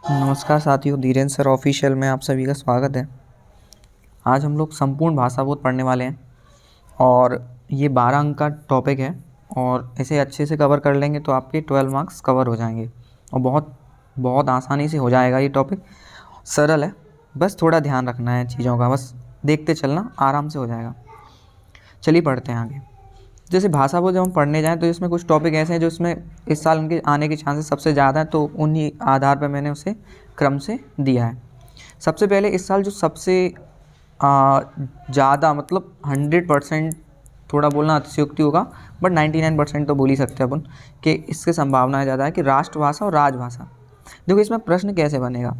नमस्कार साथियों, Dhirendra sir official में आप सभी का स्वागत है। आज हम लोग संपूर्ण भाषा बोध पढ़ने वाले हैं और ये 12 अंक का टॉपिक है और इसे अच्छे से कवर कर लेंगे तो आपके 12 मार्क्स कवर हो जाएंगे और बहुत बहुत आसानी से हो जाएगा। ये टॉपिक सरल है, बस थोड़ा ध्यान रखना है चीज़ों का, बस देखते चलना, आराम से हो जाएगा। चलिए पढ़ते हैं आगे। जैसे भाषा बोध जब हम पढ़ने जाएँ तो इसमें कुछ टॉपिक ऐसे हैं जो इसमें इस साल उनके आने के चांसेस सबसे ज़्यादा हैं, तो उन्हीं आधार पर मैंने उसे क्रम से दिया है। सबसे पहले इस साल जो सबसे ज़्यादा मतलब 100%, थोड़ा बोलना अतिशयोक्ति होगा बट 99% तो बोल ही सकते हैं अपन कि इसकी संभावना ज़्यादा है कि राष्ट्रभाषा और राजभाषा। देखो इसमें प्रश्न कैसे बनेगा।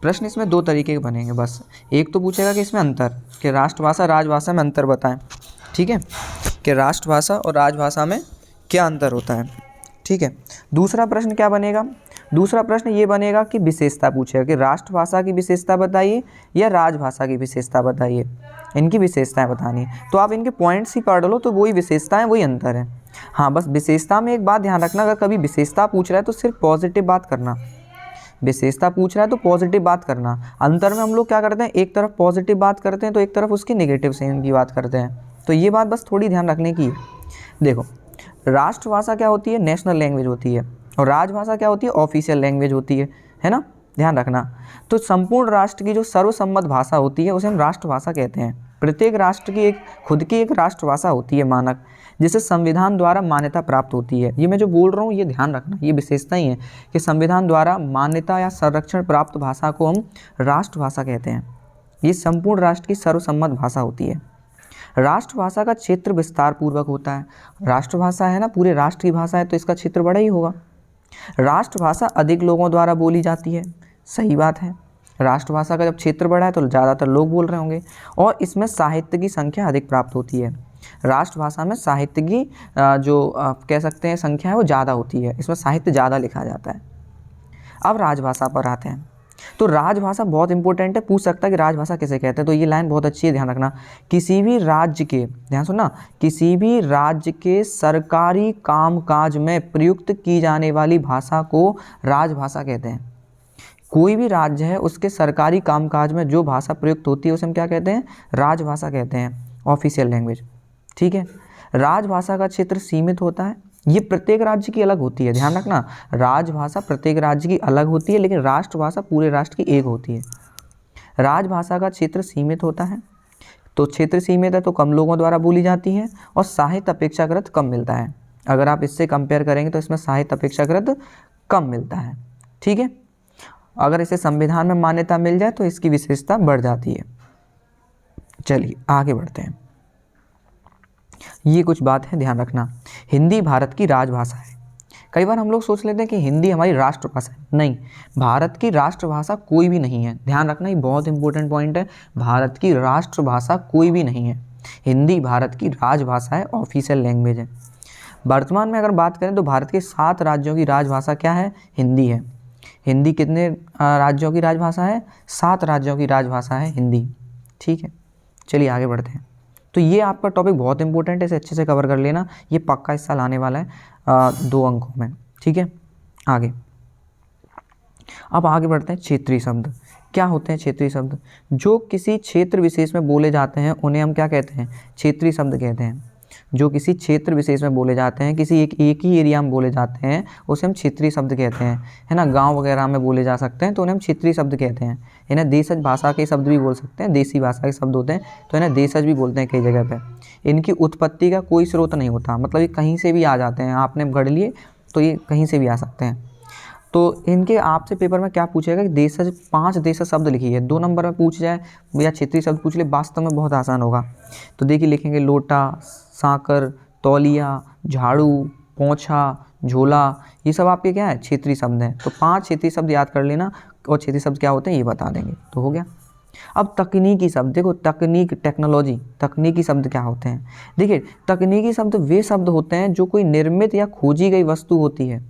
प्रश्न इसमें दो तरीके के बनेंगे बस। एक तो पूछेगा कि इसमें अंतर, कि राष्ट्रभाषा राजभाषा में अंतर बताएं, ठीक है, कि राष्ट्रभाषा और राजभाषा में क्या अंतर होता है, ठीक है। दूसरा प्रश्न क्या बनेगा, दूसरा प्रश्न ये बनेगा कि विशेषता पूछेगा कि राष्ट्रभाषा की विशेषता बताइए या राजभाषा की विशेषता बताइए, इनकी विशेषताएं बतानी है। तो आप इनके पॉइंट्स ही पढ़ लो तो वही विशेषताएं वही अंतर है। हाँ, बस विशेषता में एक बात ध्यान रखना, अगर कभी विशेषता पूछ रहा है तो सिर्फ पॉजिटिव बात करना। विशेषता पूछ रहा है तो पॉजिटिव बात करना। अंतर में हम लोग क्या करते हैं, एक तरफ पॉजिटिव बात करते हैं तो एक तरफ उसकी नेगेटिव सेंस की बात करते हैं। तो ये बात बस थोड़ी ध्यान रखने की है। देखो, राष्ट्रभाषा क्या होती है, नेशनल लैंग्वेज होती है, और राजभाषा क्या होती है, ऑफिशियल लैंग्वेज होती है ना, ध्यान रखना। तो संपूर्ण राष्ट्र की जो सर्वसम्मत भाषा होती है उसे हम राष्ट्रभाषा कहते हैं। प्रत्येक राष्ट्र की एक खुद की एक राष्ट्रभाषा होती है मानक, जिसे संविधान द्वारा मान्यता प्राप्त होती है। ये मैं जो बोल रहा हूँ ये ध्यान रखना, ये विशेषता ही है कि संविधान द्वारा मान्यता या संरक्षण प्राप्त भाषा को हम राष्ट्रभाषा कहते हैं। ये संपूर्ण राष्ट्र की सर्वसम्मत भाषा होती है। राष्ट्रभाषा का क्षेत्र विस्तार पूर्वक होता है। राष्ट्रभाषा है ना, पूरे राष्ट्र की भाषा है तो इसका क्षेत्र बड़ा ही होगा। राष्ट्रभाषा अधिक लोगों द्वारा बोली जाती है, सही बात है। राष्ट्रभाषा का जब क्षेत्र बड़ा है तो ज़्यादातर लोग बोल रहे होंगे, और इसमें साहित्य की संख्या अधिक प्राप्त होती है। राष्ट्रभाषा में साहित्य की कह सकते हैं संख्या है वो ज़्यादा होती है, इसमें साहित्य ज़्यादा लिखा जाता है। अब राजभाषा पर आते हैं। तो राजभाषा बहुत इंपॉर्टेंट है, पूछ सकता है कि राजभाषा किसे कहते हैं। तो ये लाइन बहुत अच्छी है, ध्यान रखना। किसी भी राज्य के, ध्यान सुनना, किसी भी राज्य के सरकारी कामकाज में प्रयुक्त की जाने वाली भाषा को राजभाषा कहते हैं। कोई भी राज्य है उसके सरकारी कामकाज में जो भाषा प्रयुक्त होती है उसे हम क्या कहते हैं, राजभाषा कहते हैं, ऑफिशियल लैंग्वेज, ठीक है। राजभाषा का क्षेत्र सीमित होता है, ये प्रत्येक राज्य की अलग होती है, ध्यान रखना। राजभाषा प्रत्येक राज्य की अलग होती है लेकिन राष्ट्रभाषा पूरे राष्ट्र की एक होती है। राजभाषा का क्षेत्र सीमित होता है, तो क्षेत्र सीमित है तो कम लोगों द्वारा बोली जाती है और साहित्य अपेक्षाकृत कम मिलता है। अगर आप इससे कंपेयर करेंगे तो इसमें साहित्य अपेक्षाकृत कम मिलता है, ठीक है। अगर इसे संविधान में मान्यता मिल जाए तो इसकी विशेषता बढ़ जाती है। चलिए आगे बढ़ते हैं। ये कुछ बात है, ध्यान रखना। हिंदी भारत की राजभाषा है। कई बार हम लोग सोच लेते हैं कि हिंदी हमारी राष्ट्रभाषा है, नहीं, भारत की राष्ट्रभाषा कोई भी नहीं है। ध्यान रखना, ये बहुत इंपॉर्टेंट पॉइंट है। भारत की राष्ट्रभाषा कोई भी नहीं है, हिंदी भारत की राजभाषा है, ऑफिशियल लैंग्वेज है। वर्तमान में अगर बात करें तो भारत के 7 राज्यों की राजभाषा क्या है, हिंदी है। हिंदी कितने राज्यों की राजभाषा है, 7 राज्यों की राजभाषा है हिंदी, ठीक है। चलिए आगे बढ़ते हैं। तो ये आपका टॉपिक बहुत इंपॉर्टेंट है, इसे अच्छे से कवर कर लेना, ये पक्का इस साल आने वाला है 2 अंकों में, ठीक है। आगे, अब आगे बढ़ते हैं। क्षेत्रीय शब्द क्या होते हैं। क्षेत्रीय शब्द जो किसी क्षेत्र विशेष में बोले जाते हैं उन्हें हम क्या कहते हैं, क्षेत्रीय शब्द कहते हैं। जो किसी क्षेत्र विशेष में बोले जाते हैं, किसी एक ही एरिया में बोले जाते हैं, उसे हम क्षेत्रीय शब्द कहते हैं, है ना। गांव वगैरह में बोले जा सकते हैं तो उन्हें हम क्षेत्रीय शब्द कहते हैं। इन्हें देशज भाषा के शब्द भी बोल सकते हैं, देसी भाषा के शब्द होते हैं तो इन्हें देशज भी बोलते हैं कई जगह पे। इनकी उत्पत्ति का कोई स्रोत नहीं होता, मतलब ये कहीं से भी आ जाते हैं, आपने गढ़ लिए तो ये कहीं से भी आ सकते हैं। तो इनके आपसे पेपर में क्या पूछेगा कि देशज 5 देशज शब्द लिखिए। 2 नंबर में पूछ जाए या क्षेत्रीय शब्द पूछ ले, वास्तव में बहुत आसान होगा। तो देखिए लिखेंगे लोटा, साकर, तौलिया, झाड़ू, पोंछा, झोला, ये सब आपके क्या है, क्षेत्रीय शब्द हैं। तो 5 क्षेत्रीय शब्द याद कर लेना और क्षेत्रीय शब्द क्या होते हैं ये बता देंगे तो हो गया। अब तकनीकी शब्द देखो, तकनीक, टेक्नोलॉजी, तकनीकी शब्द क्या होते हैं। देखिए तकनीकी शब्द वे शब्द होते हैं जो कोई निर्मित या खोजी गई वस्तु होती है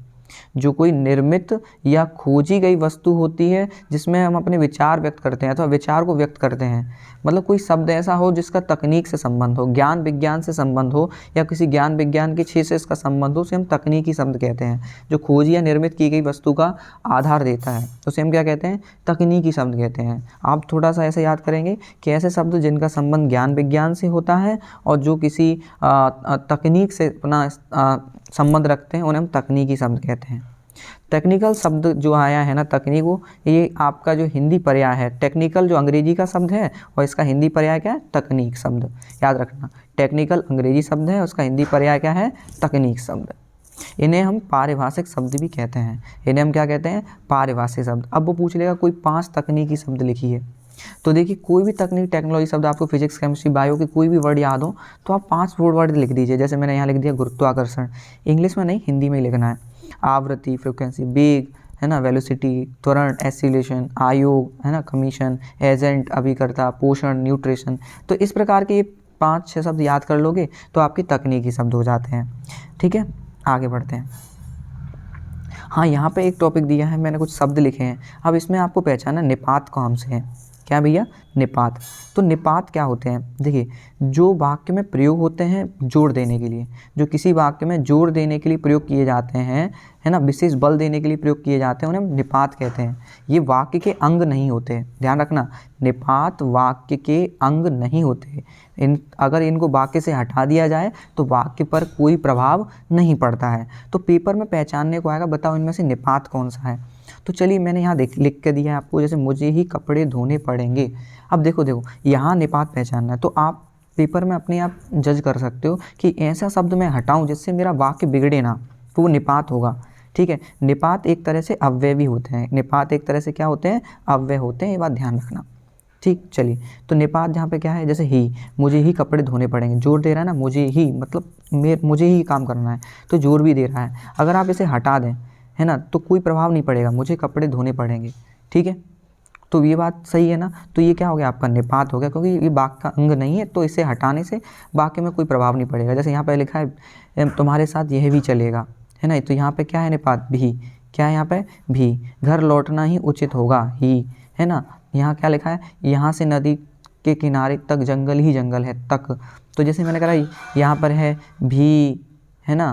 जो कोई निर्मित या खोजी गई वस्तु होती है जिसमें हम अपने विचार व्यक्त करते हैं अथवा विचार को व्यक्त करते हैं। मतलब कोई शब्द ऐसा हो जिसका तकनीक से संबंध हो, ज्ञान विज्ञान से संबंध हो, या किसी ज्ञान विज्ञान के क्षेत्र से इसका संबंध हो, उसे हम तकनीकी शब्द कहते हैं। जो खोजी या निर्मित की गई वस्तु का आधार देता है उसे हम क्या कहते हैं? तकनीकी शब्द कहते हैं। आप थोड़ा सा ऐसे याद करेंगे कि ऐसे शब्द जिनका संबंध ज्ञान विज्ञान से होता है और जो किसी तकनीक से अपना संबंध रखते हैं उन्हें हम तकनीकी शब्द कहते हैं। टेक्निकल शब्द जो आया है ना, तकनीक, वो ये आपका जो हिंदी पर्याय है। टेक्निकल जो अंग्रेजी का शब्द है और इसका हिंदी पर्याय क्या है? तकनीक शब्द। याद रखना, टेक्निकल अंग्रेजी शब्द है, उसका हिंदी पर्याय क्या है? तकनीक शब्द। इन्हें हम पारिभाषिक शब्द भी कहते हैं। इन्हें हम क्या कहते हैं? पारिभाषिक शब्द। अब वो पूछ लेगा कोई 5 तकनीकी शब्द लिखिए, तो देखिए कोई भी तकनीक टेक्नोलॉजी शब्द आपको फिजिक्स केमिस्ट्री बायो के कोई भी वर्ड याद हो तो आप 5 वर्ड लिख दीजिए। जैसे मैंने यहाँ लिख दिया गुरुत्वाकर्षण, इंग्लिश में नहीं हिंदी में ही लिखना है। आवृत्ति, फ्रिक्वेंसी, बेग, है ना, वेलोसिटी, त्वरण, एसिलेशन, आयोग, है ना, कमीशन, एजेंट, अभिकर्ता, पोषण, न्यूट्रिशन। तो इस प्रकार के 5-6 शब्द याद कर लोगे तो आपके तकनीकी शब्द हो जाते हैं। ठीक है, आगे बढ़ते हैं। हाँ, यहाँ पे एक टॉपिक दिया है, मैंने कुछ शब्द लिखे हैं। अब इसमें आपको पहचाना निपात कौन से हैं। क्या भैया? निपात। तो निपात क्या होते हैं? देखिए, जो वाक्य में प्रयोग होते हैं जोड़ देने के लिए, जो किसी वाक्य में जोड़ देने के लिए प्रयोग किए जाते हैं, है ना, विशेष बल देने के लिए प्रयोग किए जाते हैं, उन्हें हम निपात कहते हैं। ये वाक्य के अंग नहीं होते, ध्यान रखना, निपात वाक्य के अंग नहीं होते। अगर इनको वाक्य से हटा दिया जाए तो वाक्य पर कोई प्रभाव नहीं पड़ता है। तो पेपर में पहचानने को आएगा, बताओ इनमें से निपात कौन सा है। तो चलिए मैंने यहाँ लिख के दिया है आपको, जैसे मुझे ही कपड़े धोने पड़ेंगे। अब देखो यहाँ निपात पहचानना है, तो आप पेपर में अपने आप जज कर सकते हो कि ऐसा शब्द मैं हटाऊं जिससे मेरा वाक्य बिगड़े ना, तो वो निपात होगा। ठीक है, निपात एक तरह से अव्ययी होते हैं। निपात एक तरह से क्या होते हैं? अव्यय होते हैं, ये बात ध्यान रखना। ठीक, चलिए, तो निपात जहाँ पे क्या है, जैसे ही, मुझे ही कपड़े धोने पड़ेंगे, जोर दे रहा है ना, मुझे ही, मतलब मुझे ही काम करना है, तो जोर भी दे रहा है। अगर आप इसे हटा दें, है ना, तो कोई प्रभाव नहीं पड़ेगा, मुझे कपड़े धोने पड़ेंगे। ठीक है, तो ये बात सही है ना। तो ये क्या हो गया? आपका निपात हो गया, क्योंकि ये वाक्य का अंग नहीं है, तो इसे हटाने से वाक्य में कोई प्रभाव नहीं पड़ेगा। जैसे यहाँ पे लिखा है तुम्हारे साथ यह भी चलेगा, है ना, तो यहाँ पे क्या है? निपात भी। क्या है यहाँ पे? भी। घर लौटना ही उचित होगा, ही, है ना। यहाँ क्या लिखा है? यहाँ से नदी के किनारे तक जंगल ही जंगल है, तक। तो जैसे मैंने कहा यहाँ पर है भी, है ना,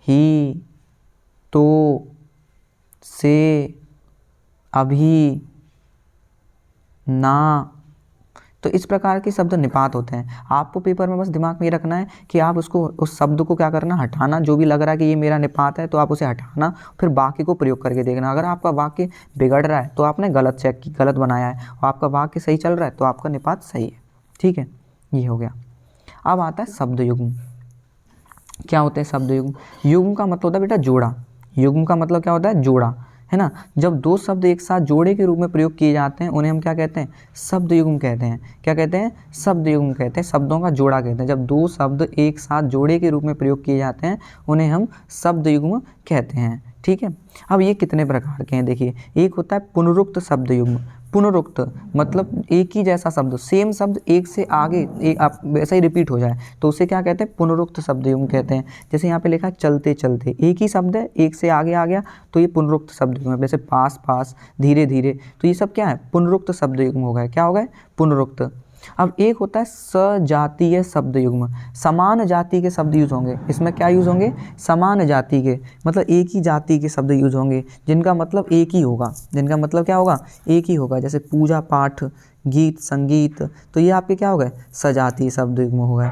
ही, तो, से, अभी, ना। तो इस प्रकार के शब्द निपात होते हैं। आपको पेपर में बस दिमाग में ये रखना है कि आप उसको, उस शब्द को क्या करना? हटाना। जो भी लग रहा है कि ये मेरा निपात है तो आप उसे हटाना, फिर वाक्य को प्रयोग करके देखना। अगर आपका वाक्य बिगड़ रहा है तो आपने गलत चेक की, गलत बनाया है, और आपका वाक्य सही चल रहा है तो आपका निपात सही है। ठीक है, ये हो गया। अब आता है शब्द युग्म। क्या होते हैं शब्द युग्म? युग्म का मतलब होता है बेटा जोड़ा। युग्म का मतलब क्या होता है? जोड़ा, है ना। जब 2 शब्द एक साथ जोड़े के रूप में प्रयोग किए जाते हैं उन्हें हम क्या कहते हैं? शब्द युग्म कहते हैं। क्या कहते हैं? शब्द युग्म कहते हैं, शब्दों का जोड़ा कहते हैं। जब 2 शब्द एक साथ जोड़े के रूप में प्रयोग किए जाते हैं उन्हें हम शब्द युग्म कहते हैं। ठीक है, अब ये कितने प्रकार के हैं देखिए। एक होता है पुनरुक्त शब्द युग्म। पुनरुक्त मतलब एक ही जैसा शब्द, सेम शब्द एक से आगे एक आप वैसा ही रिपीट हो जाए तो उसे क्या कहते हैं? पुनरुक्त शब्द युग्म कहते हैं। जैसे यहाँ पे लिखा है चलते चलते, एक ही शब्द है, एक से आगे आ गया तो ये पुनरुक्त शब्द युग्म है। जैसे पास पास, धीरे धीरे, तो ये सब क्या है? पुनरुक्त शब्द युग्म हो गए। क्या हो गए? पुनरुक्त। अब एक होता है सजातीय शब्द युग्म। समान जाति के शब्द यूज होंगे इसमें। क्या यूज होंगे? समान जाति के, मतलब एक ही जाति के शब्द यूज होंगे जिनका मतलब एक ही होगा। जिनका मतलब क्या होगा? एक ही होगा। जैसे पूजा पाठ, गीत संगीत, तो ये आपके क्या हो गए? सजातीय शब्द युग्म हो गए।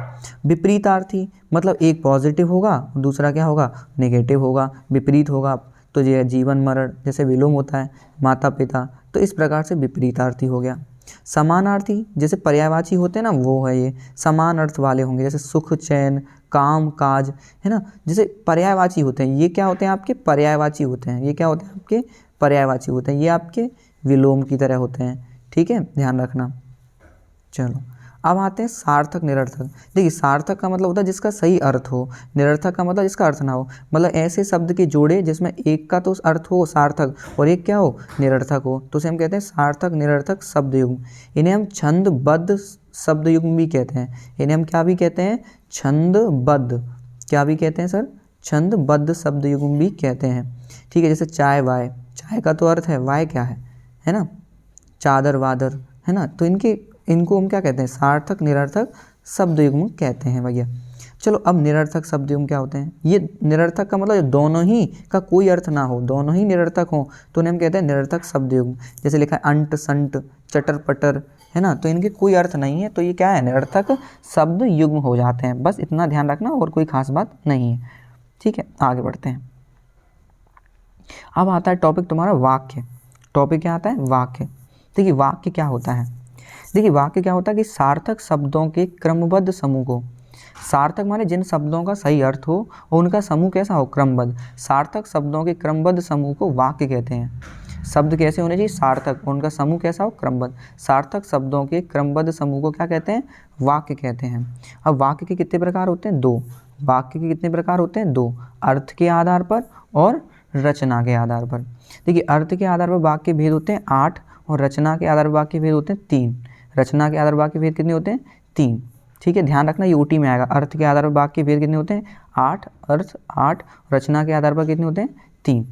विपरीतार्थी मतलब एक पॉजिटिव होगा, दूसरा क्या होगा? नेगेटिव होगा, विपरीत होगा। तो ये जीवन मरण, जैसे विलोम होता है माता पिता, तो इस प्रकार से विपरीतार्थी हो गया। समानार्थी जैसे पर्यायवाची होते हैं ना, वो है ये, समान अर्थ वाले होंगे। जैसे सुख चैन, काम काज, है ना, जैसे पर्यायवाची होते हैं। ये क्या होते हैं? आपके पर्यायवाची होते हैं। ये क्या होते हैं? आपके पर्यायवाची होते हैं। ये आपके विलोम की तरह होते हैं। ठीक है, ध्यान रखना। चलो अब आते हैं सार्थक निरर्थक। देखिए, सार्थक का मतलब होता है जिसका सही अर्थ हो, निरर्थक का मतलब जिसका अर्थ ना हो। मतलब ऐसे शब्द के जोड़े जिसमें एक का तो अर्थ हो सार्थक और एक क्या हो? निरर्थक हो, तो उसे हम कहते हैं सार्थक निरर्थक शब्द युग्म। इन्हें हम छंदबद्ध शब्द युग्म भी कहते हैं। इन्हें हम क्या भी कहते हैं? छंदबद्ध। क्या भी कहते हैं सर? छंदबद्ध शब्द युग्म भी कहते हैं। ठीक है, जैसे चाय वाय, चाय का तो अर्थ है, वाय क्या है ना, चादर वादर, है ना। तो इनको हम क्या कहते हैं, सार्थक निरर्थक शब्द युग्म कहते हैं भैया। चलो अब निरर्थक शब्द युग्म क्या होते हैं, ये निरर्थक का मतलब दोनों ही का कोई अर्थ ना हो, दोनों ही निरर्थक हो तो उन्हें हम कहते हैं निरर्थक शब्द युग्म। जैसे लिखा है अंट संट चटर पटर, है ना, तो इनके कोई अर्थ नहीं है, तो ये क्या है, निरर्थक शब्द युग्म हो जाते हैं। बस इतना ध्यान रखना, और कोई खास बात नहीं है। ठीक है, आगे बढ़ते हैं। अब आता है टॉपिक तुम्हारा वाक्य। टॉपिक क्या आता है, वाक्य। देखिए वाक्य क्या होता है, देखिए वाक्य क्या होता है कि सार्थक शब्दों के क्रमबद्ध समूह को, सार्थक माने जिन शब्दों का सही अर्थ हो और उनका समूह कैसा हो, क्रमबद्ध, सार्थक शब्दों के क्रमबद्ध समूह को वाक्य कहते हैं। शब्द कैसे होने चाहिए, सार्थक, उनका समूह कैसा हो, क्रमबद्ध। सार्थक शब्दों के क्रमबद्ध समूह को क्या कहते हैं, वाक्य कहते हैं। अब वाक्य के कितने प्रकार होते हैं, दो। वाक्य के कितने प्रकार होते हैं, दो, अर्थ के आधार पर और रचना के आधार पर। देखिए अर्थ के आधार पर वाक्य भेद होते हैं 8 और रचना के आधार पर वाक्य भेद होते हैं 3। रचना के आधार पर वाक्य भेद कितने होते हैं, 3। ठीक है, ध्यान रखना ये ऊटी में आएगा। अर्थ के आधार पर वाक्य भेद कितने होते हैं, 8, अर्थ 8, रचना के आधार पर कितने होते हैं, 3।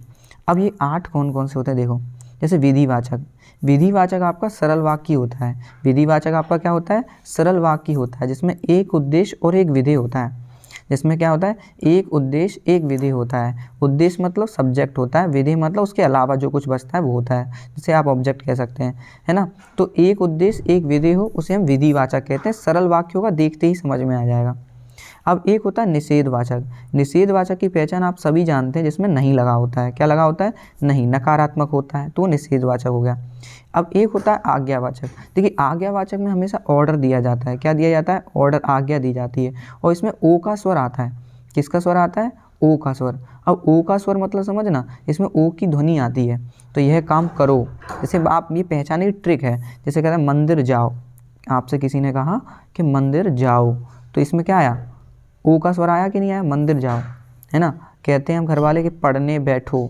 अब ये 8 कौन कौन से होते हैं, देखो जैसे विधिवाचक, विधिवाचक आपका सरल वाक्य होता है। विधिवाचक आपका क्या होता है, सरल वाक्य होता है, जिसमें एक उद्देश्य और एक विधेय होता है। जिसमें क्या होता है, एक उद्देश्य एक विधेय होता है। उद्देश्य मतलब सब्जेक्ट होता है, विधेय मतलब उसके अलावा जो कुछ बचता है वो होता है, जिसे आप ऑब्जेक्ट कह सकते हैं, है ना। तो एक उद्देश्य एक विधेय हो उसे हम विधिवाचक कहते हैं। सरल वाक्य होगा, देखते ही समझ में आ जाएगा। अब एक होता है निषेधवाचक। निषेधवाचक की पहचान आप सभी जानते हैं, जिसमें नहीं लगा होता है। क्या लगा होता है, नहीं, नकारात्मक होता है, तो वो निषेधवाचक हो गया। अब एक होता है आज्ञावाचक। देखिए आज्ञावाचक में हमेशा ऑर्डर दिया जाता है। क्या दिया जाता है, ऑर्डर, आज्ञा दी जाती है, और इसमें ओ का स्वर आता है। किसका स्वर आता है, ओ का स्वर। अब ओ का स्वर मतलब समझना, इसमें ओ की ध्वनि आती है, तो यह काम करो। जैसे आप ये पहचाने की ट्रिक है, जैसे कहते हैं मंदिर जाओ, आपसे किसी ने कहा कि मंदिर जाओ, तो इसमें क्या आया, ओ का स्वर आया कि नहीं आया, मंदिर जाओ, है ना। कहते हैं हम घर वाले कि पढ़ने बैठो,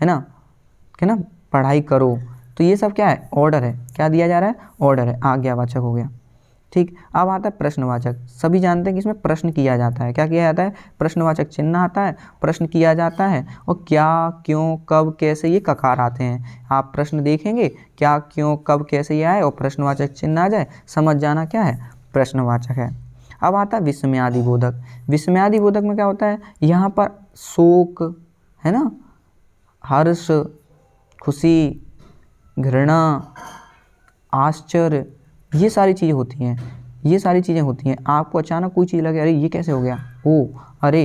है ना, पढ़ाई करो, तो ये सब क्या है, ऑर्डर है। क्या दिया जा रहा है, ऑर्डर है, आज्ञावाचक हो गया। ठीक, अब आता है प्रश्नवाचक। सभी जानते हैं कि इसमें प्रश्न किया जाता है। क्या किया जाता है, प्रश्नवाचक चिन्ह आता है, प्रश्न किया जाता है, और क्या, क्यों, कब, कैसे, ये ककार आते हैं। आप प्रश्न देखेंगे, क्या, क्यों, कब, कैसे ये आए और प्रश्नवाचक चिन्ह आ जाए, समझ जाना क्या है, प्रश्नवाचक है। अब आता है विस्मयादि बोधक। विस्मयादि बोधक में क्या होता है, यहाँ पर शोक, है ना, हर्ष, खुशी, घृणा, आश्चर्य, ये सारी चीज़ें होती हैं। ये सारी चीज़ें होती हैं। आपको अचानक कोई चीज़ लगे, अरे ये कैसे हो गया, ओ, अरे,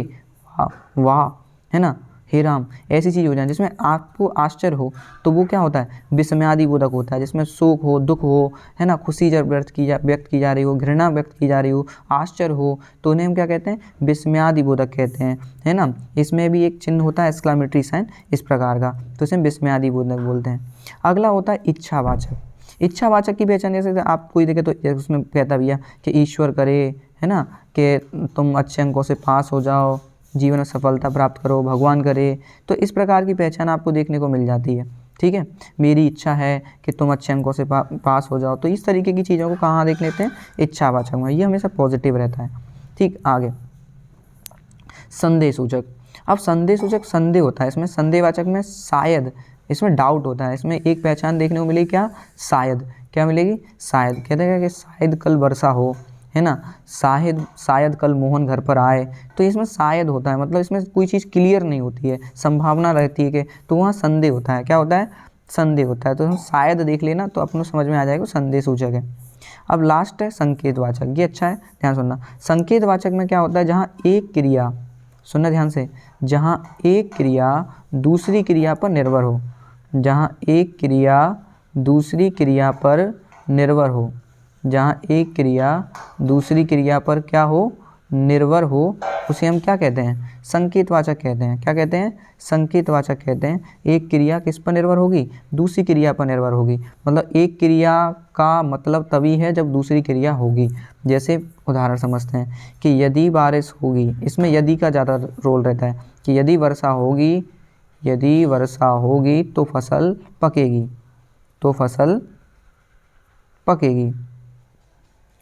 वाह, है ना, हे राम, ऐसी चीज़ हो जाए जिसमें आपको आश्चर्य हो, तो वो क्या होता है, विस्मयादि बोधक होता है। जिसमें शोक हो, दुख हो, है ना, खुशी जब व्यक्त की जा रही हो, घृणा व्यक्त की जा रही हो, आश्चर्य हो, तो उन्हें हम क्या कहते हैं, विस्मयादि बोधक कहते हैं, है ना। इसमें भी एक चिन्ह होता है एक्सक्लेमेटरी साइन इस प्रकार का, तो इसे विस्मयादि बोधक बोलते हैं। अगला होता है इच्छावाचक। इच्छावाचक की पहचान जैसे आप कोई देखे तो उसमें कहता भैया कि ईश्वर करे, है ना, कि तुम अच्छे अंकों से पास हो जाओ, जीवन में सफलता प्राप्त करो, भगवान करे, तो इस प्रकार की पहचान आपको देखने को मिल जाती है। ठीक है, मेरी इच्छा है कि तुम अच्छे अंकों से पास हो जाओ, तो इस तरीके की चीज़ों को कहाँ देख लेते हैं, इच्छावाचक में। ये हमेशा पॉजिटिव रहता है। ठीक, आगे संदेह सूचक। अब संदेह सूचक संदेह होता है, इसमें संदेहवाचक में शायद, इसमें डाउट होता है। इसमें एक पहचान देखने को मिलेगी, क्या, शायद, क्या मिलेगी, शायद। कहते हैं कि शायद कल वर्षा हो, है ना, शायद कल मोहन घर पर आए, तो इसमें शायद होता है, मतलब इसमें कोई चीज़ क्लियर नहीं होती है, संभावना रहती है कि, तो वहाँ संदेह होता है। क्या होता है, संदेह होता है। तो हम शायद देख लेना तो अपने समझ में आ जाएगा, संदेह सूचक है। अब लास्ट है संकेतवाचक। ये अच्छा है, ध्यान सुनना। संकेतवाचक में क्या होता है, जहाँ एक क्रिया, सुनना ध्यान से, जहाँ एक क्रिया दूसरी क्रिया पर निर्भर हो, जहाँ एक क्रिया दूसरी क्रिया पर निर्भर हो, जहाँ एक क्रिया दूसरी क्रिया पर क्या हो, निर्भर हो, उसे हम क्या कहते हैं, संकेतवाचक कहते हैं। क्या कहते हैं, संकेतवाचक कहते हैं। एक क्रिया किस पर निर्भर होगी, दूसरी क्रिया पर निर्भर होगी, मतलब एक क्रिया का मतलब तभी है जब दूसरी क्रिया होगी। जैसे उदाहरण समझते हैं कि यदि बारिश होगी, इसमें यदि का ज़्यादा रोल रहता है कि यदि वर्षा होगी, यदि वर्षा होगी तो फसल पकेगी, तो फसल पकेगी।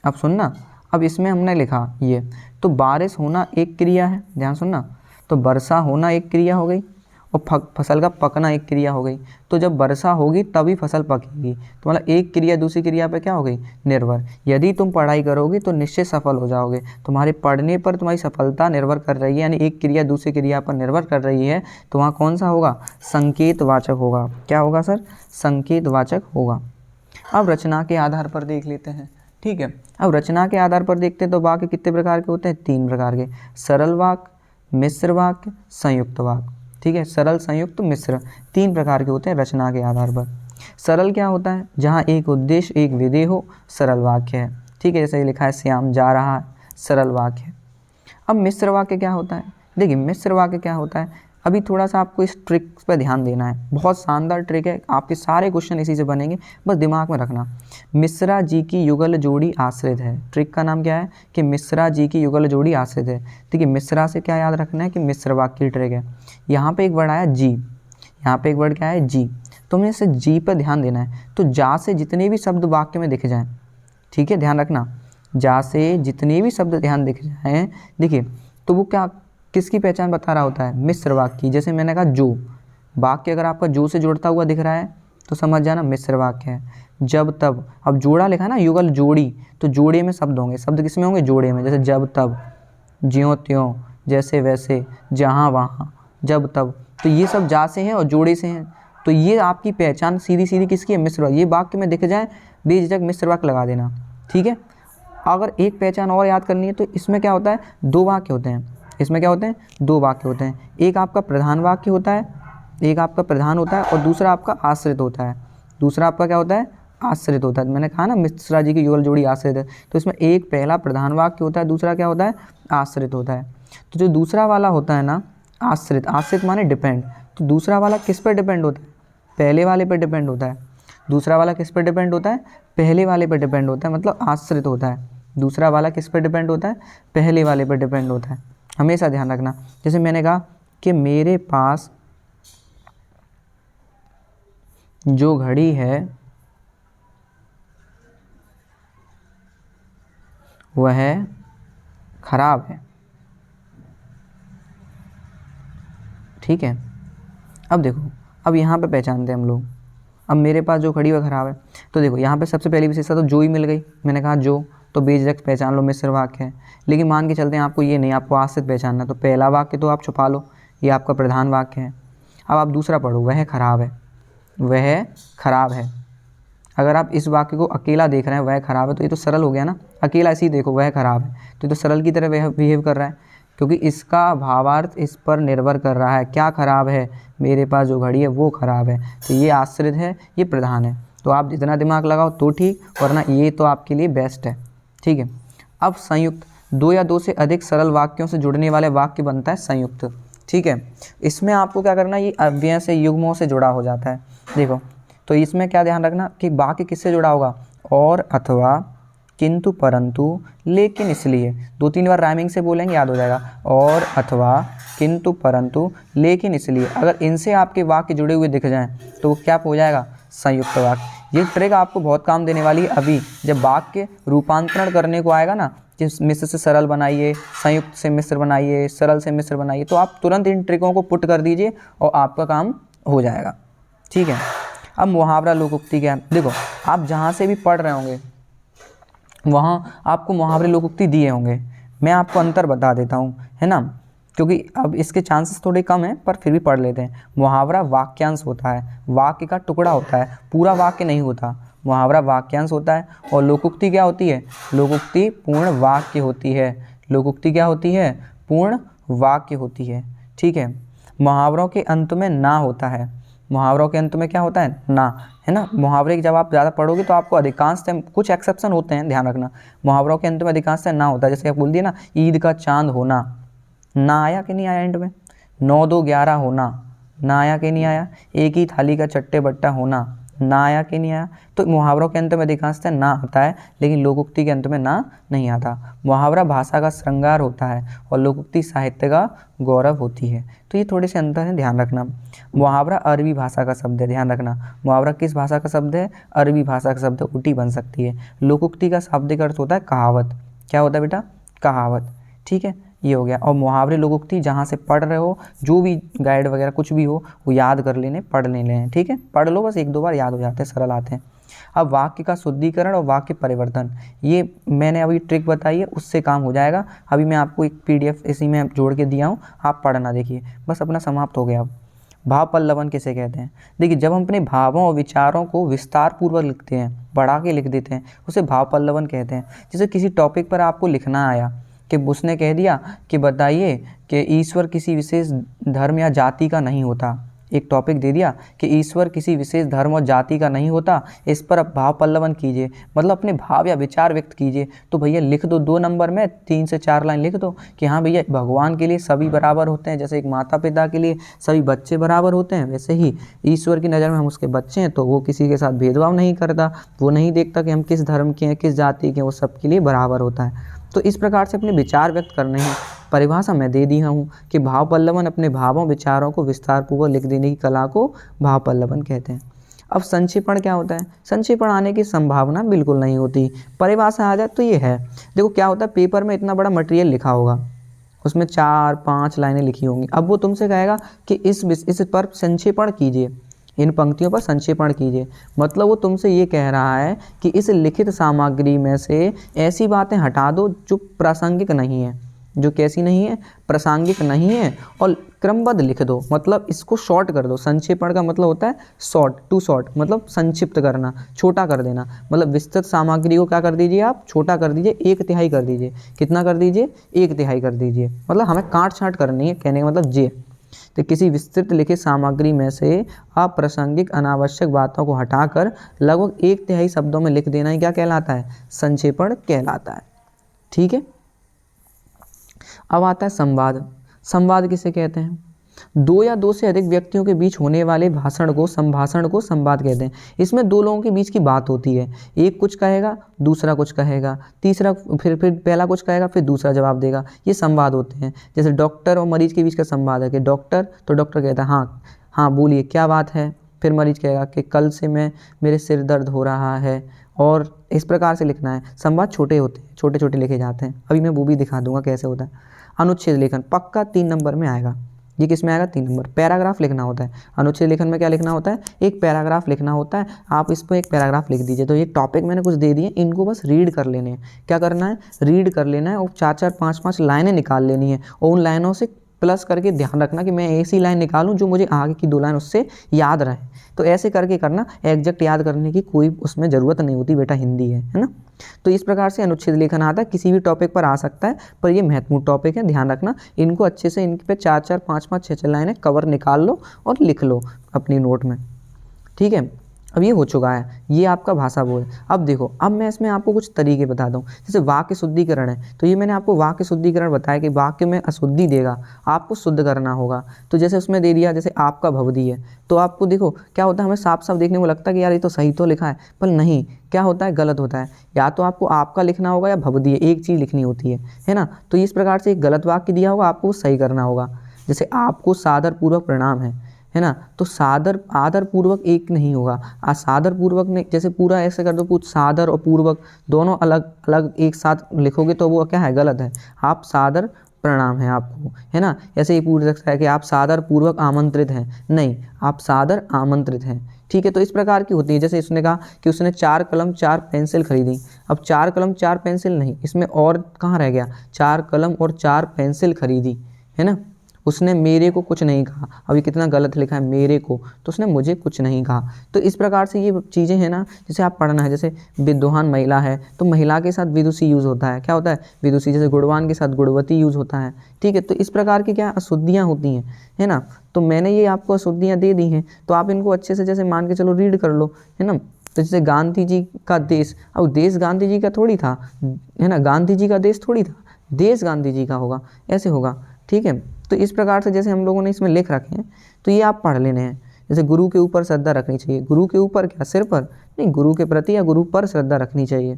अब सुनना, अब इसमें हमने लिखा ये, तो बारिश होना एक क्रिया है, ध्यान सुनना, तो वर्षा होना एक क्रिया हो गई, और फसल का पकना एक क्रिया हो गई। तो जब वर्षा होगी तभी फसल पकेगी। तो मतलब एक क्रिया दूसरी क्रिया पे क्या हो गई, निर्भर। यदि तुम पढ़ाई करोगे तो निश्चित सफल हो जाओगे। तुम्हारे पढ़ने पर तुम्हारी सफलता निर्भर कर रही है, यानी एक क्रिया दूसरी क्रिया पर निर्भर कर रही है, तो वहाँ कौन सा होगा, संकेतवाचक होगा। क्या होगा सर, संकेतवाचक होगा। अब रचना के आधार पर देख लेते हैं, ठीक है। अब रचना के आधार पर देखते हैं तो वाक्य कितने प्रकार के होते हैं, 3 प्रकार के, सरल वाक्य, मिश्र वाक्य, संयुक्त वाक्य, ठीक है। सरल, संयुक्त, मिश्र, 3 प्रकार के होते हैं रचना के आधार पर। सरल क्या होता है, जहाँ एक उद्देश्य एक विधेय हो, सरल वाक्य है, ठीक है। जैसे लिखा है श्याम जा रहा है, सरल वाक्य है। अब मिश्र वाक्य क्या होता है, देखिए मिश्र वाक्य क्या होता है, अभी थोड़ा सा आपको इस ट्रिक पर ध्यान देना है, बहुत शानदार ट्रिक है, आपके सारे क्वेश्चन इसी से बनेंगे, बस दिमाग में रखना। मिश्रा जी की युगल जोड़ी आश्रित है, ट्रिक का नाम क्या है कि मिश्रा जी की युगल जोड़ी आश्रित है। ठीक है, मिश्रा से क्या याद रखना है कि मिश्र वाक्य की ट्रिक है। यहाँ पे एक वर्ड आया जी, यहाँ पे एक वर्ड क्या है जी, तुम्हें इसे जी पर ध्यान देना है। तो जा से जितने भी शब्द वाक्य में दिख जाएँ, ठीक है, ध्यान रखना, जा से जितने भी शब्द ध्यान दिख जाएँ, देखिए तो वो क्या किसकी पहचान बता रहा होता है, मिश्र वाक्य की। जैसे मैंने कहा जो, वाक्य अगर आपका जो से जुड़ता हुआ दिख रहा है तो समझ जाना मिश्र वाक्य है। जब तब, अब जोड़ा लिखा है ना, युगल जोड़ी, तो जोड़े में शब्द होंगे, शब्द किस में होंगे, जोड़े में। जैसे जब तब, ज्यों त्यों, जैसे वैसे, जहाँ वहाँ, जब तब, तो ये सब जा से हैं और जोड़े से हैं। तो ये आपकी पहचान सीधी सीधी किसकी है, मिश्र वाक्य। ये वाक्य में दिख जाए बेझिझक मिश्र वाक्य लगा देना, ठीक है। अगर एक पहचान और याद करनी है तो इसमें क्या होता है, 2 वाक्य होते हैं, इसमें क्या होते हैं, 2 वाक्य होते हैं। एक आपका प्रधान वाक्य होता है, एक आपका प्रधान होता है और दूसरा आपका आश्रित होता है। दूसरा आपका क्या होता है, आश्रित होता है। मैंने कहा ना मिश्रा जी की युगल जोड़ी आश्रित है, तो इसमें एक पहला प्रधान वाक्य होता है, दूसरा क्या होता है, आश्रित होता है। तो जो दूसरा वाला होता है ना, आश्रित, आश्रित माने डिपेंड, तो दूसरा वाला किस पर डिपेंड होता है, पहले वाले पर डिपेंड होता है। दूसरा वाला किस पर डिपेंड होता है, पहले वाले पर डिपेंड होता है, मतलब आश्रित होता है। दूसरा वाला किस पर डिपेंड होता है, पहले वाले पर डिपेंड होता है, हमेशा ध्यान रखना। जैसे मैंने कहा कि मेरे पास जो घड़ी है वह खराब है, ठीक है। अब देखो, अब यहाँ पे पहचानते हैं हम लोग, अब मेरे पास जो घड़ी वह खराब है, तो देखो यहाँ पे सबसे पहली विशेषता तो जो ही मिल गई, मैंने कहा जो, तो बेझिझक पहचान लो मिश्र वाक्य है। लेकिन मान के चलते हैं आपको ये नहीं, आपको आश्रित पहचानना, तो पहला वाक्य तो आप छुपा लो, ये आपका प्रधान वाक्य है। अब आप दूसरा पढ़ो, वह खराब है, वह खराब है। अगर आप इस वाक्य को अकेला देख रहे हैं, वह खराब है, तो ये तो सरल हो गया ना, अकेला ऐसे ही देखो वह खराब है, तो ये तो सरल की तरह बिहेव कर रहा है, क्योंकि इसका भावार्थ इस पर निर्भर कर रहा है। क्या खराब है, मेरे पास जो घड़ी है वो खराब है, तो ये आश्रित है, ये प्रधान है। तो आप जितना दिमाग लगाओ तो ठीक, वरना ये तो आपके लिए बेस्ट है, ठीक है। अब संयुक्त, 2 या 2 से अधिक सरल वाक्यों से जुड़ने वाले वाक्य बनता है संयुक्त, ठीक है। इसमें आपको क्या करना, ये अव्यय से, युग्मों से जुड़ा हो जाता है। देखो, तो इसमें क्या ध्यान रखना कि वाक्य किससे जुड़ा होगा, और, अथवा, किंतु, परंतु, लेकिन, इसलिए। 2-3 बार राइमिंग से बोलेंगे, याद हो जाएगा। और, अथवा, किंतु, परंतु, लेकिन, इसलिए। अगर इनसे आपके वाक्य जुड़े हुए दिख जाएं तो वो क्या हो जाएगा, संयुक्त वाक्य। ये ट्रिक आपको बहुत काम देने वाली है अभी, जब वाक्य रूपांतरण करने को आएगा ना, जिस मिश्र से सरल बनाइए, संयुक्त से मिश्र बनाइए, सरल से मिश्र बनाइए, तो आप तुरंत इन ट्रिकों को पुट कर दीजिए और आपका काम हो जाएगा, ठीक है। अब मुहावरा लोकोक्ति क्या है, देखो आप जहाँ से भी पढ़ रहे होंगे वहाँ आपको मुहावरे लोकोक्ति दिए होंगे। मैं आपको अंतर बता देता हूँ, है ना, क्योंकि अब इसके चांसेस थोड़े कम हैं, पर फिर भी पढ़ लेते हैं। मुहावरा वाक्यांश होता है, वाक्य का टुकड़ा होता है, पूरा वाक्य नहीं होता। मुहावरा वाक्यांश होता है। और लोकोक्ति क्या होती है, लोकोक्ति पूर्ण वाक्य होती है। लोकोक्ति क्या होती है, पूर्ण वाक्य होती है, ठीक है। मुहावरों के अंत में ना होता है, मुहावरों के अंत में क्या होता है, ना, है ना। मुहावरे की जब आप ज़्यादा पढ़ोगे तो आपको अधिकांश टाइम, कुछ एक्सेप्शन होते हैं, ध्यान रखना, मुहावरों के अंत में अधिकांश टाइम ना होता है। जैसे आप बोल दिए ना, ईद का चांद होना, ना आया कि नहीं आया एंड में। 9-2-11 होना, ना आया कि नहीं आया। एक ही थाली का चट्टे बट्टा होना, ना आया कि नहीं आया। तो मुहावरों के अंत में अधिकांशतः ना आता है, लेकिन लोकोक्ति के अंत में ना नहीं आता। मुहावरा भाषा का श्रृंगार होता है और लोकोक्ति साहित्य का गौरव होती है। तो ये थोड़े से अंतर हैं, ध्यान रखना। मुहावरा अरबी भाषा का शब्द है, ध्यान रखना। मुहावरा किस भाषा का शब्द है, अरबी भाषा का शब्द, उटी बन सकती है। लोकोक्ति का शाब्दिक अर्थ होता है कहावत। क्या होता है बेटा, कहावत, ठीक है। ये हो गया। और मुहावरे लोकोक्ति जहाँ से पढ़ रहे हो, जो भी गाइड वगैरह कुछ भी हो वो याद कर लेने, पढ़ लेने, ठीक है, पढ़ लो बस, 1-2 बार याद हो जाते हैं, सरल आते हैं। अब वाक्य का शुद्धिकरण और वाक्य परिवर्तन, ये मैंने अभी ट्रिक बताई है, उससे काम हो जाएगा। अभी मैं आपको एक PDF इसी में जोड़ के दिया हूँ, आप पढ़ना, देखिए बस अपना समाप्त हो गया। अब भाव पल्लवन किसे कहते हैं? देखिए जब हम अपने भावों और विचारों को विस्तार पूर्वक लिखते हैं, बढ़ा के लिख देते हैं, उसे भाव पल्लवन कहते हैं। जैसे किसी टॉपिक पर आपको लिखना आया कि उसने कह दिया कि बताइए कि ईश्वर किसी विशेष धर्म या जाति का नहीं होता, एक टॉपिक दे दिया कि ईश्वर किसी विशेष धर्म और जाति का नहीं होता, इस पर आप भाव पल्लवन कीजिए, मतलब अपने भाव या विचार व्यक्त कीजिए। तो भैया लिख दो 2 नंबर में 3 से 4 लाइन लिख दो कि हाँ भैया भगवान के लिए सभी बराबर होते हैं, जैसे एक माता पिता के लिए सभी बच्चे बराबर होते हैं, वैसे ही ईश्वर की नज़र में हम उसके बच्चे हैं, तो वो किसी के साथ भेदभाव नहीं करता, वो नहीं देखता कि हम किस धर्म के हैं, किस जाति के हैं, वो सबके लिए बराबर होता है। तो इस प्रकार से अपने विचार व्यक्त करने हैं। परिभाषा मैं दे दिया हूँ कि भाव पल्लवन अपने भावों विचारों को विस्तारपूर्वक लिख देने की कला को भाव पल्लवन कहते हैं। अब संक्षेपण क्या होता है? संक्षेपण आने की संभावना बिल्कुल नहीं होती। परिभाषा आ जाए तो ये है, देखो क्या होता है, पेपर में इतना बड़ा मटेरियल लिखा होगा, उसमें 4-5 लाइनें लिखी होंगी, अब वो तुमसे कहेगा कि इस पर संक्षेपण कीजिए, इन पंक्तियों पर संक्षेपण कीजिए। मतलब वो तुमसे ये कह रहा है कि इस लिखित सामग्री में से ऐसी बातें हटा दो जो प्रासंगिक नहीं है, जो कैसी नहीं है, प्रासंगिक नहीं है, और क्रमबद्ध लिख दो, मतलब इसको शॉर्ट कर दो। संक्षेपण का मतलब होता है शॉर्ट, टू शॉर्ट, मतलब संक्षिप्त करना, छोटा कर देना। मतलब विस्तृत सामग्री को क्या कर दीजिए आप, छोटा कर दीजिए, 1/3 कर दीजिए। कितना कर दीजिए? 1/3 कर दीजिए। मतलब हमें काट छाँट करनी है, कहने का मतलब ये। तो किसी विस्तृत लिखित सामग्री में से अप्रासंगिक अनावश्यक बातों को हटाकर लगभग 1/3 शब्दों में लिख देना ही क्या कहलाता है? संक्षेपण कहलाता है। ठीक है। अब आता है संवाद। संवाद किसे कहते हैं? 2 या 2 से अधिक व्यक्तियों के बीच होने वाले भाषण को संवाद कहते हैं। इसमें 2 लोगों के बीच की बात होती है, एक कुछ कहेगा, दूसरा कुछ कहेगा, तीसरा फिर पहला कुछ कहेगा, फिर दूसरा जवाब देगा, ये संवाद होते हैं। जैसे डॉक्टर और मरीज के बीच का संवाद है कि डॉक्टर, तो डॉक्टर कहता है हाँ हाँ बोलिए क्या बात है, फिर मरीज कहेगा कि कल से मेरे सिर दर्द हो रहा है, और इस प्रकार से लिखना है। संवाद छोटे होते हैं, छोटे छोटे लिखे जाते हैं, अभी मैं वो भी दिखा दूंगा कैसे होता है। अनुच्छेद लेखन पक्का 3 नंबर में आएगा, ये किस में आएगा? 3 नंबर। पैराग्राफ लिखना होता है। अनुच्छेद लेखन में क्या लिखना होता है? एक पैराग्राफ लिखना होता है। आप इस पर एक पैराग्राफ लिख दीजिए। तो ये टॉपिक मैंने कुछ दे दिए, इनको बस रीड कर लेने हैं। क्या करना है? रीड कर लेना है, और 4-4, 5-5 लाइनें निकाल लेनी है, और उन लाइनों से प्लस करके ध्यान रखना कि मैं ऐसी लाइन निकालूं जो मुझे आगे की 2 लाइन उससे याद रहे। तो ऐसे करके करना, एग्जैक्ट याद करने की कोई उसमें ज़रूरत नहीं होती, बेटा हिंदी है ना। तो इस प्रकार से अनुच्छेद लेखन आता है, किसी भी टॉपिक पर आ सकता है, पर ये महत्वपूर्ण टॉपिक है, ध्यान रखना। इनको अच्छे से, इन पे 4-4, 5-5, 6-6 लाइनें कवर निकाल लो और लिख लो अपनी नोट में। ठीक है। अब ये हो चुका है, ये आपका भाषा बोध। अब देखो, अब मैं इसमें आपको कुछ तरीके बता दूं। जैसे वाक्य शुद्धिकरण है, तो ये मैंने आपको वाक्य शुद्धिकरण बताया कि वाक्य में अशुद्धि देगा, आपको शुद्ध करना होगा। तो जैसे उसमें दे दिया, जैसे आपका भवदी है, तो आपको देखो क्या होता है, हमें साफ साफ देखने को लगता है कि यार ये तो सही तो लिखा है, पर नहीं, क्या होता है, गलत होता है। या तो आपको आपका लिखना होगा या भवदी है, एक चीज़ लिखनी होती है ना। तो इस प्रकार से एक गलत वाक्य दिया होगा, आपको सही करना होगा। जैसे आपको सादर पूर्वक प्रणाम है ना, तो सादर आदर पूर्वक एक नहीं होगा, असादर पूर्वक ने, जैसे पूरा ऐसे कर दो, कुछ सादर और पूर्वक दोनों अलग अलग एक साथ लिखोगे तो वो क्या है, गलत है। आप सादर प्रणाम है आपको, है ना। ऐसे ही पूछ सकता है कि आप सादर पूर्वक आमंत्रित हैं, नहीं, आप सादर आमंत्रित हैं। ठीक है। तो इस प्रकार की होती है। जैसे उसने कहा कि उसने 4 कलम 4 पेंसिल खरीदी, अब 4 कलम 4 पेंसिल नहीं, इसमें और कहाँ रह गया, 4 कलम और 4 पेंसिल खरीदी, है ना। उसने मेरे को कुछ नहीं कहा, अभी कितना गलत लिखा है, मेरे को, तो उसने मुझे कुछ नहीं कहा। तो इस प्रकार से ये चीज़ें हैं ना, जैसे आप पढ़ना है। जैसे विद्वान महिला है, तो महिला के साथ विदुषी यूज़ होता है, क्या होता है, विदुषी। जैसे गुणवान के साथ गुणवती यूज़ होता है। ठीक है। तो इस प्रकार की क्या अशुद्धियाँ होती हैं, है ना। तो मैंने ये आपको अशुद्धियाँ दे दी हैं, तो आप इनको अच्छे से जैसे मान के चलो रीड कर लो, है ना। तो जैसे गांधी जी का देश, अब देश गांधी जी का थोड़ी था, है ना, गांधी जी का देश थोड़ी था, देश गांधी जी का होगा, ऐसे होगा। ठीक है। तो इस प्रकार से जैसे हम लोगों ने इसमें लिख रखे हैं, तो ये आप पढ़ लेने हैं। जैसे गुरु के ऊपर श्रद्धा रखनी चाहिए, गुरु के ऊपर क्या, सिर पर नहीं, गुरु के प्रति या गुरु पर श्रद्धा रखनी चाहिए,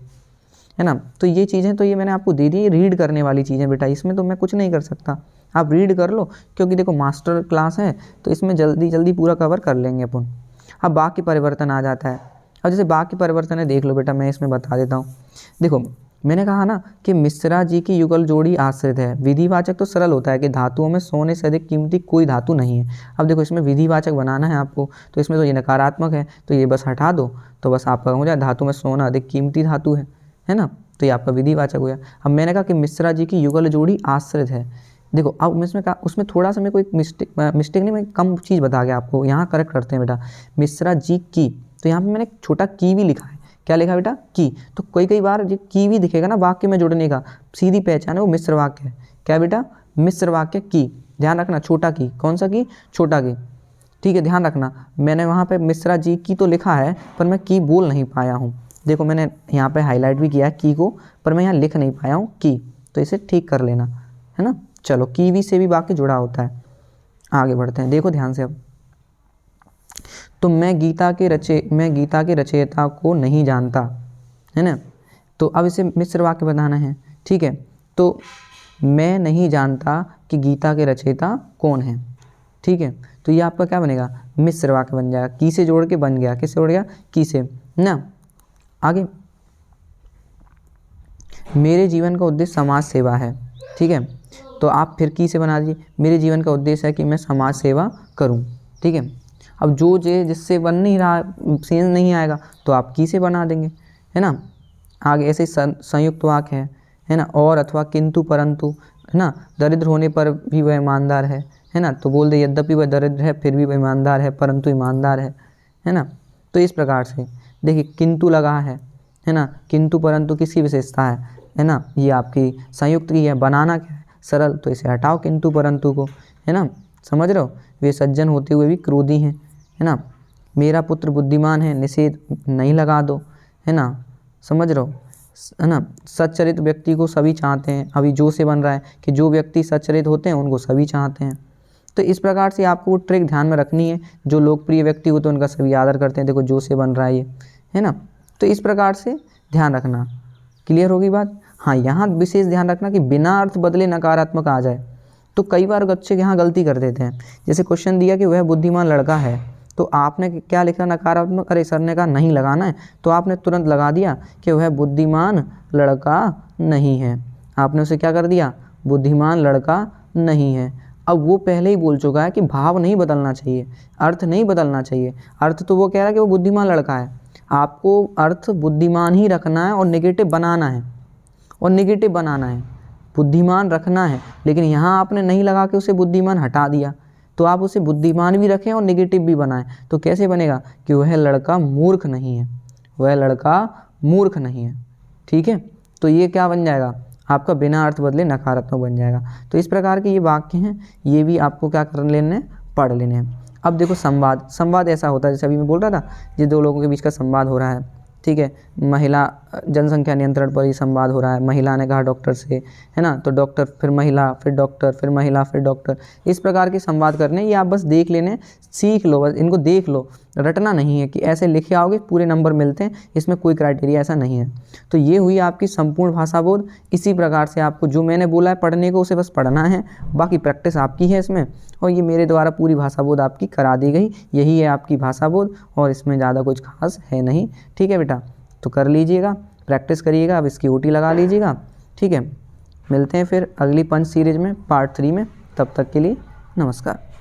है ना। तो ये चीज़ें तो ये मैंने आपको दे दी, रीड करने वाली चीज़ें बेटा, इसमें तो मैं कुछ नहीं कर सकता, आप रीड कर लो, क्योंकि देखो मास्टर क्लास है, तो इसमें जल्दी जल्दी पूरा कवर कर लेंगे अपन। अब वाक्य परिवर्तन आ जाता है। अब जैसे वाक्य परिवर्तन है, देख लो बेटा, मैं इसमें बता देता हूँ। देखो मैंने कहा ना कि मिश्रा जी की युगल जोड़ी आश्रित है। विधिवाचक तो सरल होता है कि धातुओं में सोने से अधिक कीमती कोई धातु नहीं है। अब देखो इसमें विधिवाचक बनाना है आपको, तो इसमें तो ये नकारात्मक है, तो ये बस हटा दो, तो बस आपका हो जाए धातु में सोना अधिक कीमती धातु है ना, तो ये आपका विधिवाचक हो गया। अब मैंने कहा कि मिश्रा जी की युगल जोड़ी आश्रित है। देखो अब इसमें कहा, उसमें थोड़ा सा मेरे को एक मिस्टेक नहीं, मैं कम चीज़ बता गया आपको, यहाँ करेक्ट करते हैं बेटा। मिश्रा जी की, तो यहाँ पे मैंने छोटा की भी लिखा है। क्या लिखा बेटा? की। तो कई बार ये की भी दिखेगा ना वाक्य में जुड़ने का, सीधी पहचान है, वो मिश्र वाक्य है। क्या बेटा? मिश्र वाक्य की। ध्यान रखना, छोटा की। कौन सा की? छोटा की। ठीक है, ध्यान रखना। मैंने वहाँ पे मिश्रा जी की तो लिखा है, पर मैं की बोल नहीं पाया हूँ। देखो मैंने यहाँ पे हाईलाइट भी किया है की को, पर मैं यहाँ लिख नहीं पाया हूँ की, तो इसे ठीक कर लेना, है ना। चलो, की भी से भी वाक्य जुड़ा होता है। आगे बढ़ते हैं, देखो ध्यान से अब। तो मैं गीता के रचयिता को नहीं जानता, है ना। तो अब इसे मिश्र वाक्य बनाना है, ठीक है। तो मैं नहीं जानता कि गीता के रचयिता कौन है, ठीक है। तो ये आपका क्या बनेगा? मिश्र वाक्य बन जाएगा। की से जोड़ के बन गया, किससे जोड़ गया? की से ना। आगे, मेरे जीवन का उद्देश्य समाज सेवा है, ठीक है। तो आप फिर की से बना दीजिए। मेरे जीवन का उद्देश्य है कि मैं समाज सेवा करूं, ठीक है। अब जो जिससे बन नहीं रहा, सेंस नहीं आएगा, तो आप की से बना देंगे, है ना। आगे ऐसे संयुक्त वाक्य है ना। और अथवा किंतु परंतु, है ना। दरिद्र होने पर भी वह ईमानदार है ना। तो बोल दे यद्यपि वह दरिद्र है फिर भी वह ईमानदार है, परंतु ईमानदार है ना। तो इस प्रकार से देखिए, किंतु लगा है ना। किंतु परंतु किसकी विशेषता है ना। ये आपकी संयुक्त की है। बनाना क्या है? सरल। तो इसे हटाओ किंतु परंतु को, है ना। समझ रहे हो? वे सज्जन होते हुए भी क्रोधी हैं, है ना। मेरा पुत्र बुद्धिमान है, निषेध नहीं लगा दो, है ना। समझ रहे हो, है ना। सच्चरित व्यक्ति को सभी चाहते हैं। अभी जो से बन रहा है कि जो व्यक्ति सच्चरित होते हैं उनको सभी चाहते हैं। तो इस प्रकार से आपको वो ट्रिक ध्यान में रखनी है। जो लोकप्रिय व्यक्ति होते हैं उनका सभी आदर करते हैं। देखो जो से बन रहा है ये, है ना। तो इस प्रकार से ध्यान रखना। क्लियर होगी बात? हाँ, यहाँ विशेष ध्यान रखना कि बिना अर्थ बदले नकारात्मक आ जाए। तो कई बार बच्चे यहाँ गलती कर देते हैं। जैसे क्वेश्चन दिया कि वह बुद्धिमान लड़का है, तो आपने क्या लिखा? नकारात्मक। अरे सर ने कहा नहीं लगाना है, तो आपने तुरंत लगा दिया कि वह बुद्धिमान लड़का नहीं है। आपने उसे क्या कर दिया? बुद्धिमान लड़का नहीं है। अब वो पहले ही बोल चुका है कि भाव नहीं बदलना चाहिए, अर्थ नहीं बदलना चाहिए। अर्थ तो वो कह रहा है कि वो बुद्धिमान लड़का है। आपको अर्थ बुद्धिमान ही रखना है और नेगेटिव बनाना है, बुद्धिमान रखना है। लेकिन यहाँ आपने नहीं लगा के उसे बुद्धिमान हटा दिया, तो आप उसे बुद्धिमान भी रखें और नेगेटिव भी बनाएं। तो कैसे बनेगा? कि वह लड़का मूर्ख नहीं है, ठीक है। तो ये क्या बन जाएगा? आपका बिना अर्थ बदले नकारात्मक बन जाएगा। तो इस प्रकार के ये वाक्य हैं, ये भी आपको क्या कर लेने हैं? पढ़ लेने हैं। अब देखो संवाद ऐसा होता है, जैसे अभी मैं बोल रहा था, ये दो लोगों के बीच का संवाद हो रहा है, ठीक है। महिला जनसंख्या नियंत्रण पर ही संवाद हो रहा है। महिला ने कहा डॉक्टर से, है ना। तो डॉक्टर, फिर महिला, फिर डॉक्टर, फिर महिला, फिर डॉक्टर। इस प्रकार के संवाद करने, ये आप बस देख लेने, सीख लो, बस इनको देख लो। रटना नहीं है कि ऐसे लिखे आओगे पूरे नंबर मिलते हैं, इसमें कोई क्राइटेरिया ऐसा नहीं है। तो ये हुई आपकी संपूर्ण भाषा बोध। इसी प्रकार से आपको जो मैंने बोला है पढ़ने को, उसे बस पढ़ना है, बाकी प्रैक्टिस आपकी है इसमें। और ये मेरे द्वारा पूरी भाषा बोध आपकी करा दी गई, यही है आपकी भाषा बोध, और इसमें ज़्यादा कुछ खास है नहीं, ठीक है बेटा। तो कर लीजिएगा, प्रैक्टिस करिएगा। अब इसकी ओटी लगा लीजिएगा, ठीक है। मिलते हैं फिर अगली पंच सीरीज में, पार्ट 3 में। तब तक के लिए नमस्कार।